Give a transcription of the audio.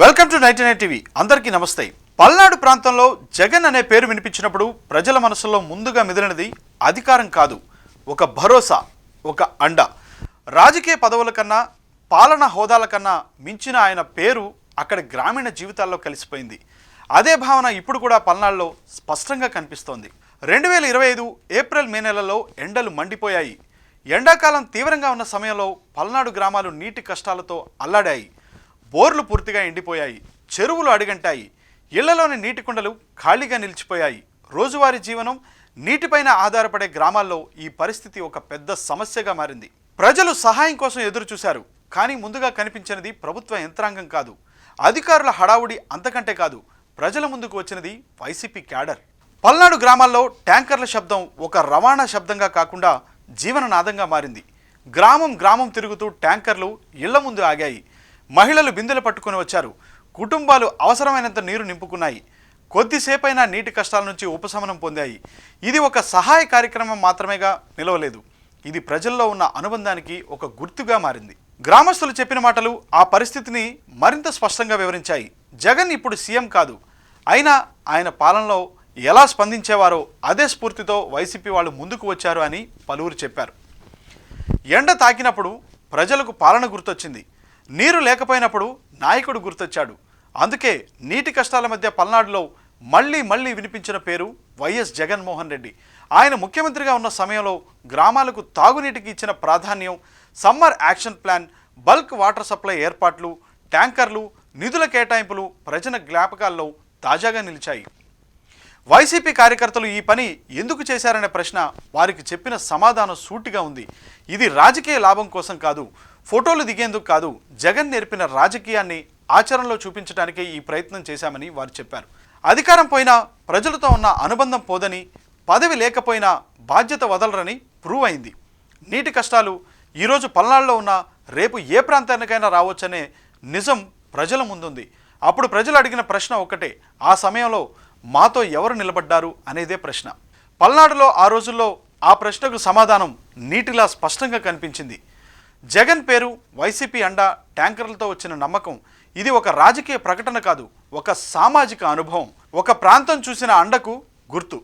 Welcome to 99 TV. అందరికీ నమస్తే. పల్నాడు ప్రాంతంలో జగన్ అనే పేరు వినిపించినప్పుడు ప్రజల మనసులో ముందుగా మెదిలినది అధికారం కాదు, ఒక భరోసా, ఒక అండ. రాజకీయ పదవుల కన్నా పాలనా హోదాల కన్నా మించిన ఆయన పేరు అక్కడి గ్రామీణ జీవితాల్లో కలిసిపోయింది. అదే భావన ఇప్పుడు కూడా పల్నాడులో స్పష్టంగా కనిపిస్తోంది. 2025 ఏప్రిల్ మే నెలలో ఎండలు మండిపోయాయి. ఎండాకాలం తీవ్రంగా ఉన్న సమయంలో పల్నాడు గ్రామాలు నీటి కష్టాలతో అల్లాడాయి. బోర్లు పూర్తిగా ఎండిపోయాయి, చెరువులు అడుగంటాయి, ఇళ్లలోని నీటి కుండలు ఖాళీగా నిలిచిపోయాయి. రోజువారీ జీవనం నీటిపైన ఆధారపడే గ్రామాల్లో ఈ పరిస్థితి ఒక పెద్ద సమస్యగా మారింది. ప్రజలు సహాయం కోసం ఎదురు చూశారు, కానీ ముందుగా కనిపించినది ప్రభుత్వ యంత్రాంగం కాదు, అధికారుల హడావుడి. అంతకంటే కాదు, ప్రజల ముందుకు వచ్చినది వైసీపీ క్యాడర్. పల్నాడు గ్రామాల్లో ట్యాంకర్ల శబ్దం ఒక రవాణా శబ్దంగా కాకుండా జీవననాదంగా మారింది. గ్రామం గ్రామం తిరుగుతూ ట్యాంకర్లు ఇళ్ల ముందు ఆగాయి. మహిళలు బిందెలు పట్టుకొని వచ్చారు. కుటుంబాలు అవసరమైనంత నీరు నింపుకున్నాయి. కొద్దిసేపైనా నీటి కష్టాల నుంచి ఉపశమనం పొందాయి. ఇది ఒక సహాయ కార్యక్రమం మాత్రమేగా నిలవలేదు, ఇది ప్రజల్లో ఉన్న అనుబంధానికి ఒక గుర్తుగా మారింది. గ్రామస్తులు చెప్పిన మాటలు ఆ పరిస్థితిని మరింత స్పష్టంగా వివరించాయి. జగన్ ఇప్పుడు సీఎం కాదు, అయినా ఆయన పాలనలో ఎలా స్పందించేవారో అదే స్ఫూర్తితో వైసీపీ వాళ్ళు ముందుకు వచ్చారు అని పలువురు చెప్పారు. ఎండ తాకినప్పుడు ప్రజలకు పాలన గుర్తొచ్చింది, నీరు లేకపోయినప్పుడు నాయకుడు గుర్తొచ్చాడు. అందుకే నీటి కష్టాల మధ్య పల్నాడులో మళ్ళీ వినిపించిన పేరు వైఎస్ జగన్మోహన్ రెడ్డి. ఆయన ముఖ్యమంత్రిగా ఉన్న సమయంలో గ్రామాలకు తాగునీటికి ఇచ్చిన ప్రాధాన్యం, summer action plan, bulk water supply ఏర్పాట్లు, ట్యాంకర్లు, నిధుల కేటాయింపులు ప్రజల జ్ఞాపకాల్లో తాజాగా నిలిచాయి. వైసీపీ కార్యకర్తలు ఈ పని ఎందుకు చేశారనే ప్రశ్న వారికి చెప్పిన సమాధానం సూటిగా ఉంది. ఇది రాజకీయ లాభం కోసం కాదు, ఫోటోలు దిగేందుకు కాదు, జగన్ నేర్పిన రాజకీయాన్ని ఆచరణలో చూపించడానికే ఈ ప్రయత్నం చేశామని వారు చెప్పారు. అధికారం పోయినా ప్రజలతో ఉన్న అనుబంధం పోదని, పదవి లేకపోయినా బాధ్యత వదలరని ప్రూవ్ అయింది. నీటి కష్టాలు ఈరోజు పల్నాడులో ఉన్న రేపు ఏ ప్రాంతానికైనా రావచ్చనే నిజం ప్రజల ముందుంది. అప్పుడు ప్రజలు అడిగిన ప్రశ్న ఒక్కటే, ఆ సమయంలో మాతో ఎవరు నిలబడ్డారు అనేదే ప్రశ్న. పల్నాడులో ఆ రోజుల్లో ఆ ప్రశ్నకు సమాధానం నీటిలా స్పష్టంగా కనిపించింది. జగన్ పేరు, వైసీపీ అండ, ట్యాంకర్లతో వచ్చిన నమ్మకం, ఇది ఒక రాజకీయ ప్రకటన కాదు, ఒక సామాజిక అనుభవం, ఒక ప్రాంతం చూసిన అండకు గుర్తు.